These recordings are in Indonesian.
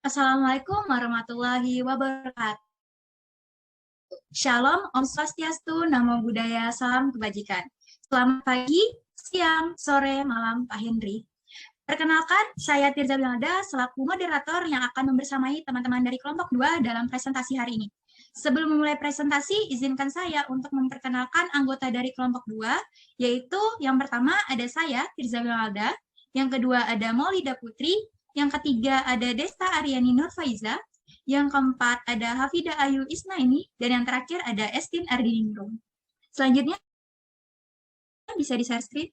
Assalamualaikum warahmatullahi wabarakatuh. Shalom, Om Swastiastu, Namo Buddhaya, salam kebajikan. Selamat pagi, siang, sore, malam, Pak Henry. Perkenalkan, saya Tirza Bilada selaku moderator yang akan membersamai teman-teman dari kelompok 2 dalam presentasi hari ini. Sebelum memulai presentasi, izinkan saya untuk memperkenalkan anggota dari kelompok 2, yaitu yang pertama ada saya, Tirza Bilada, yang kedua ada Maulida Putri, yang ketiga ada Desta Aryani Nurfaiza, yang keempat ada Hafida Ayu Isnaini, dan yang terakhir ada Estin Ardiningrum. Selanjutnya, bisa di-share screen.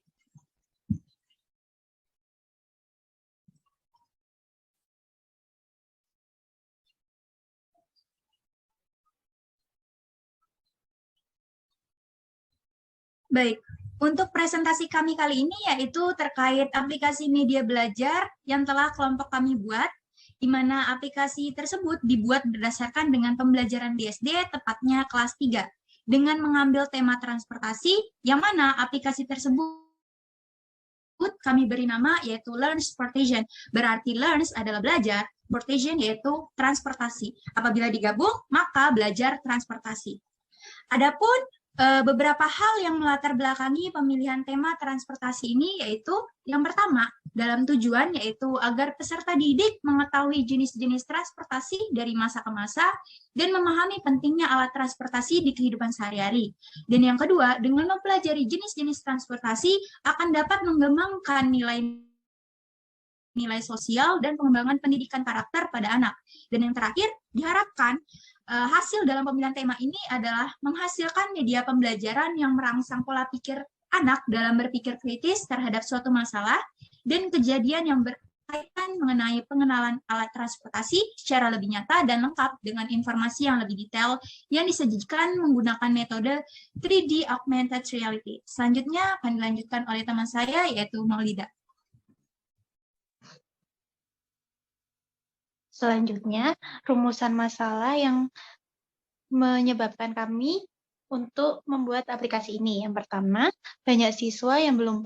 Baik, untuk presentasi kami kali ini yaitu terkait aplikasi media belajar yang telah kelompok kami buat, di mana aplikasi tersebut dibuat berdasarkan dengan pembelajaran di SD, tepatnya kelas 3, dengan mengambil tema transportasi, yang mana aplikasi tersebut kami beri nama yaitu Learn Sportation. Berarti learns adalah belajar, sportation yaitu transportasi. Apabila digabung, maka belajar transportasi. Adapun beberapa hal yang melatar belakangi pemilihan tema transportasi ini yaitu yang pertama, dalam tujuan yaitu agar peserta didik mengetahui jenis-jenis transportasi dari masa ke masa dan memahami pentingnya alat transportasi di kehidupan sehari-hari. Dan yang kedua, dengan mempelajari jenis-jenis transportasi akan dapat mengembangkan nilai sosial dan pengembangan pendidikan karakter pada anak. Dan yang terakhir, diharapkan hasil dalam pemilihan tema ini adalah menghasilkan media pembelajaran yang merangsang pola pikir anak dalam berpikir kritis terhadap suatu masalah dan kejadian yang berkaitan mengenai pengenalan alat transportasi secara lebih nyata dan lengkap dengan informasi yang lebih detail yang disajikan menggunakan metode 3D Augmented Reality. Selanjutnya akan dilanjutkan oleh teman saya yaitu Maulida. Selanjutnya, rumusan masalah yang menyebabkan kami untuk membuat aplikasi ini. Yang pertama, banyak siswa yang belum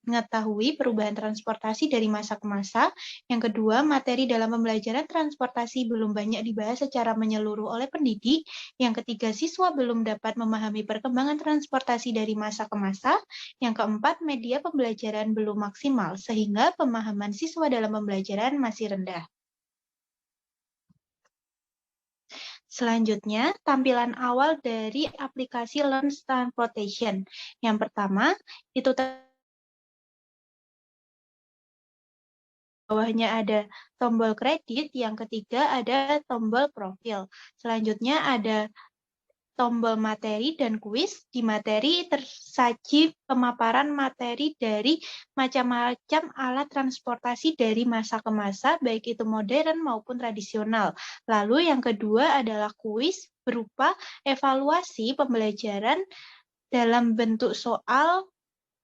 mengetahui perubahan transportasi dari masa ke masa. Yang kedua, materi dalam pembelajaran transportasi belum banyak dibahas secara menyeluruh oleh pendidik. Yang ketiga, siswa belum dapat memahami perkembangan transportasi dari masa ke masa. Yang keempat, media pembelajaran belum maksimal, sehingga pemahaman siswa dalam pembelajaran masih rendah. Selanjutnya, tampilan awal dari aplikasi Learn Transportation. Yang pertama, itu bawahnya ada tombol kredit, yang ketiga ada tombol profil. Selanjutnya ada tombol materi dan kuis. Di materi tersaji pemaparan materi dari macam-macam alat transportasi dari masa ke masa, baik itu modern maupun tradisional. Lalu yang kedua adalah kuis berupa evaluasi pembelajaran dalam bentuk soal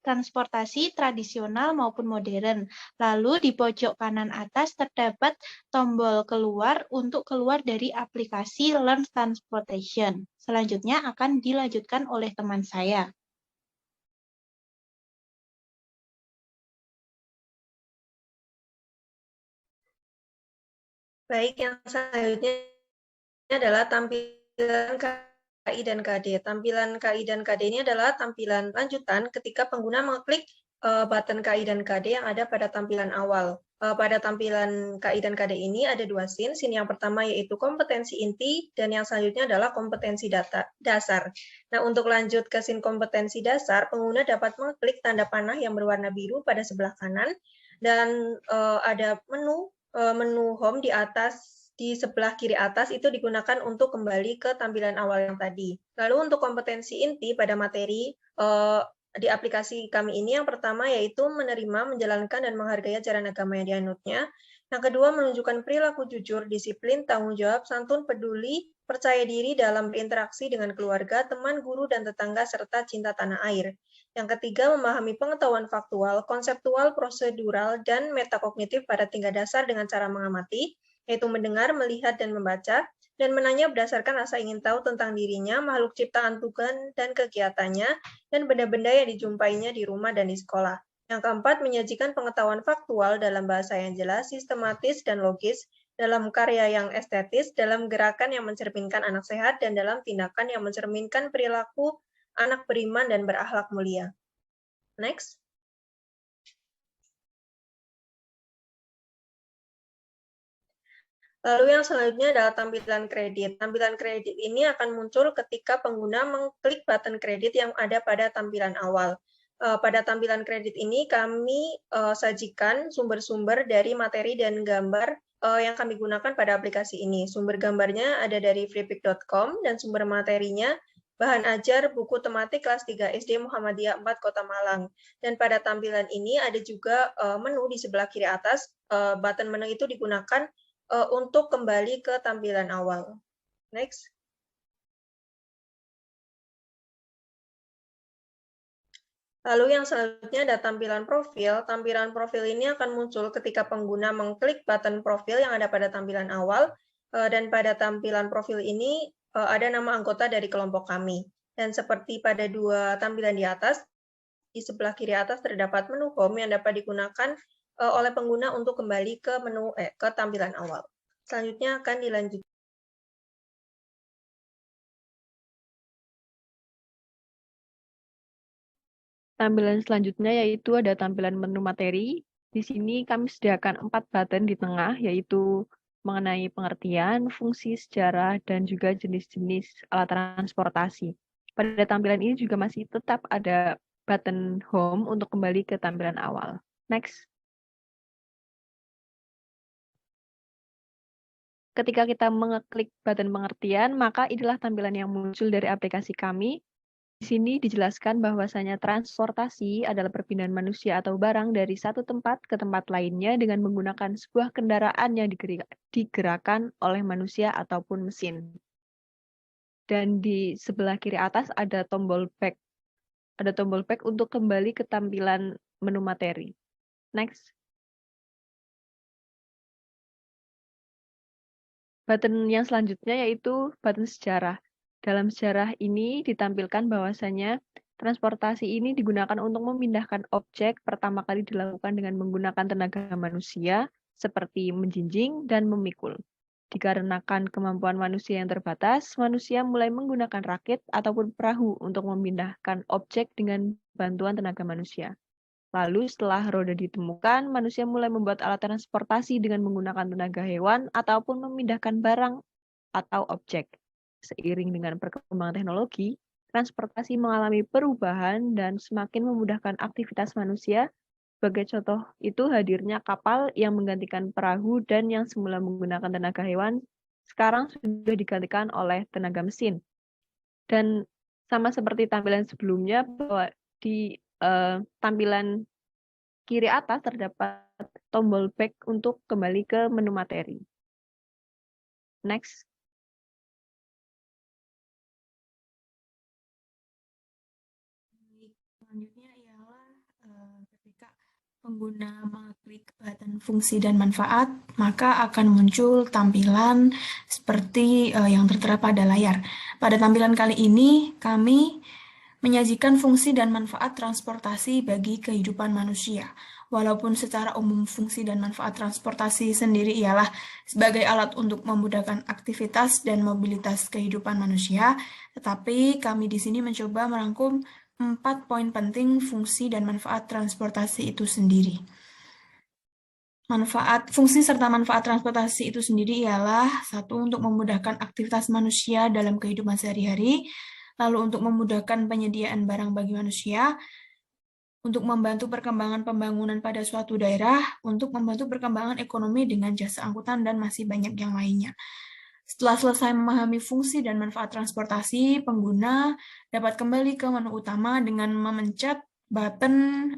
transportasi tradisional maupun modern. Lalu di pojok kanan atas terdapat tombol keluar untuk keluar dari aplikasi Learn Transportation. Selanjutnya akan dilanjutkan oleh teman saya. Baik, yang selanjutnya adalah tampilan KI dan KD. Tampilan KI dan KD ini adalah tampilan lanjutan ketika pengguna mengklik button KI dan KD yang ada pada tampilan awal. Pada tampilan KI dan KD ini ada dua scene. Scene yang pertama yaitu kompetensi inti dan yang selanjutnya adalah kompetensi dasar. Nah, untuk lanjut ke scene kompetensi dasar, pengguna dapat mengklik tanda panah yang berwarna biru pada sebelah kanan dan ada menu home di atas, di sebelah kiri atas itu digunakan untuk kembali ke tampilan awal yang tadi. Lalu untuk kompetensi inti pada materi di aplikasi kami ini yang pertama yaitu menerima, menjalankan, dan menghargai ajaran agama yang dianutnya. Yang kedua, menunjukkan perilaku jujur, disiplin, tanggung jawab, santun, peduli, percaya diri dalam berinteraksi dengan keluarga, teman, guru, dan tetangga, serta cinta tanah air. Yang ketiga, memahami pengetahuan faktual, konseptual, prosedural, dan metakognitif pada tingkat dasar dengan cara mengamati, yaitu mendengar, melihat, dan membaca, dan menanya berdasarkan rasa ingin tahu tentang dirinya, makhluk ciptaan Tuhan, dan kegiatannya, dan benda-benda yang dijumpainya di rumah dan di sekolah. Yang keempat, menyajikan pengetahuan faktual dalam bahasa yang jelas, sistematis, dan logis, dalam karya yang estetis, dalam gerakan yang mencerminkan anak sehat, dan dalam tindakan yang mencerminkan perilaku anak beriman dan berakhlak mulia. Next. Lalu yang selanjutnya adalah tampilan kredit. Tampilan kredit ini akan muncul ketika pengguna mengklik button kredit yang ada pada tampilan awal. Pada tampilan kredit ini kami sajikan sumber-sumber dari materi dan gambar yang kami gunakan pada aplikasi ini. Sumber gambarnya ada dari freepik.com dan sumber materinya bahan ajar buku tematik kelas 3 SD Muhammadiyah 4 Kota Malang. Dan pada tampilan ini ada juga menu di sebelah kiri atas. Button menu itu digunakan untuk kembali ke tampilan awal. Next. Lalu yang selanjutnya ada tampilan profil. Tampilan profil ini akan muncul ketika pengguna mengklik button profil yang ada pada tampilan awal, dan pada tampilan profil ini ada nama anggota dari kelompok kami. Dan seperti pada dua tampilan di atas, di sebelah kiri atas terdapat menu home yang dapat digunakan oleh pengguna untuk kembali ke menu ke tampilan awal. Selanjutnya akan dilanjutkan. Tampilan selanjutnya yaitu ada tampilan menu materi. Di sini kami sediakan 4 button di tengah, yaitu mengenai pengertian, fungsi, sejarah, dan juga jenis-jenis alat transportasi. Pada tampilan ini juga masih tetap ada button home untuk kembali ke tampilan awal. Next. Ketika kita mengeklik button pengertian, maka inilah tampilan yang muncul dari aplikasi kami. Di sini dijelaskan bahwasanya transportasi adalah perpindahan manusia atau barang dari satu tempat ke tempat lainnya dengan menggunakan sebuah kendaraan yang digerakkan oleh manusia ataupun mesin. Dan di sebelah kiri atas ada tombol back. Ada tombol back untuk kembali ke tampilan menu materi. Next. Button yang selanjutnya yaitu button sejarah. Dalam sejarah ini ditampilkan bahwasanya transportasi ini digunakan untuk memindahkan objek pertama kali dilakukan dengan menggunakan tenaga manusia seperti menjinjing dan memikul. Dikarenakan kemampuan manusia yang terbatas, manusia mulai menggunakan rakit ataupun perahu untuk memindahkan objek dengan bantuan tenaga manusia. Lalu setelah roda ditemukan, manusia mulai membuat alat transportasi dengan menggunakan tenaga hewan ataupun memindahkan barang atau objek. Seiring dengan perkembangan teknologi, transportasi mengalami perubahan dan semakin memudahkan aktivitas manusia. Sebagai contoh itu hadirnya kapal yang menggantikan perahu dan yang semula menggunakan tenaga hewan, sekarang sudah digantikan oleh tenaga mesin. Dan sama seperti tampilan sebelumnya, bahwa di tampilan kiri atas terdapat tombol back untuk kembali ke menu materi. Next. Selanjutnya ialah ketika pengguna mengklik button fungsi dan manfaat, maka akan muncul tampilan seperti yang tertera pada layar. Pada tampilan kali ini, kami menyajikan fungsi dan manfaat transportasi bagi kehidupan manusia. Walaupun secara umum fungsi dan manfaat transportasi sendiri ialah sebagai alat untuk memudahkan aktivitas dan mobilitas kehidupan manusia, tetapi kami di sini mencoba merangkum 4 poin penting fungsi dan manfaat transportasi itu sendiri. Fungsi serta manfaat transportasi itu sendiri ialah satu, untuk memudahkan aktivitas manusia dalam kehidupan sehari-hari, lalu untuk memudahkan penyediaan barang bagi manusia, untuk membantu perkembangan pembangunan pada suatu daerah, untuk membantu perkembangan ekonomi dengan jasa angkutan, dan masih banyak yang lainnya. Setelah selesai memahami fungsi dan manfaat transportasi, pengguna dapat kembali ke menu utama dengan memencet button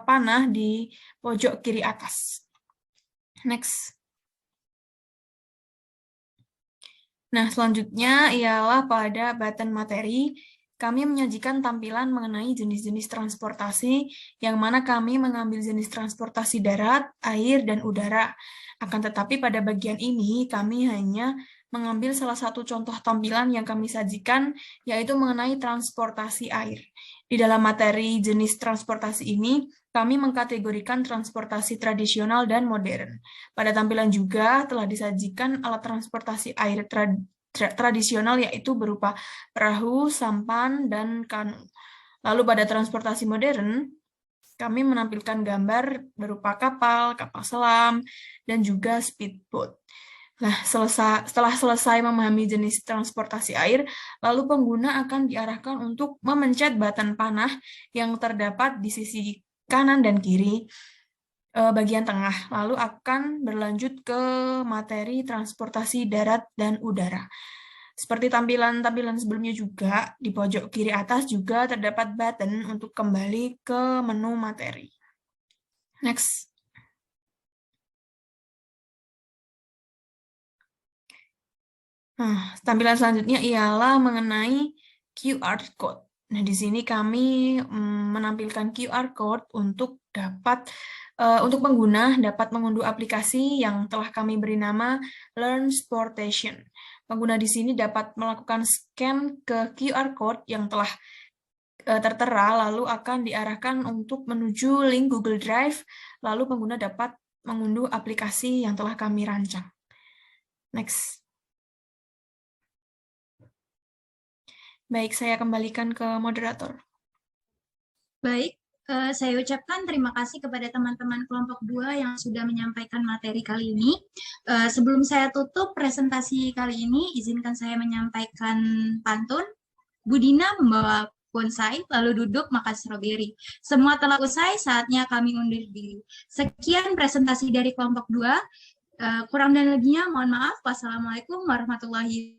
panah di pojok kiri atas. Next. Nah, selanjutnya ialah pada button materi, kami menyajikan tampilan mengenai jenis-jenis transportasi, yang mana kami mengambil jenis transportasi darat, air, dan udara. Akan tetapi pada bagian ini, kami hanya mengambil salah satu contoh tampilan yang kami sajikan, yaitu mengenai transportasi air. Di dalam materi jenis transportasi ini, kami mengkategorikan transportasi tradisional dan modern. Pada tampilan juga telah disajikan alat transportasi air tradisional, yaitu berupa perahu, sampan, dan kanu. Lalu pada transportasi modern, kami menampilkan gambar berupa kapal, kapal selam, dan juga speedboat. Nah, setelah selesai memahami jenis transportasi air, lalu pengguna akan diarahkan untuk memencet button panah yang terdapat di sisi kanan dan kiri bagian tengah, lalu akan berlanjut ke materi transportasi darat dan udara. Seperti tampilan-tampilan sebelumnya juga, di pojok kiri atas juga terdapat button untuk kembali ke menu materi. Next. Nah, tampilan selanjutnya ialah mengenai QR Code. Nah, di sini kami menampilkan QR Code untuk untuk pengguna dapat mengunduh aplikasi yang telah kami beri nama LearnSportation. Pengguna di sini dapat melakukan scan ke QR Code yang telah tertera, lalu akan diarahkan untuk menuju link Google Drive, lalu pengguna dapat mengunduh aplikasi yang telah kami rancang. Next. Baik, saya kembalikan ke moderator. Baik, saya ucapkan terima kasih kepada teman-teman kelompok 2 yang sudah menyampaikan materi kali ini. Sebelum saya tutup presentasi kali ini, izinkan saya menyampaikan pantun. Budina membawa bonsai, lalu duduk makan stroberi. Semua telah usai, saatnya kami undur diri. Sekian presentasi dari kelompok 2. Kurang dan lebihnya mohon maaf. Wassalamualaikum warahmatullahi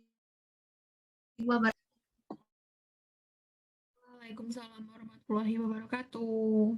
wabarakatuh. Waalaikumsalam warahmatullahi wabarakatuh.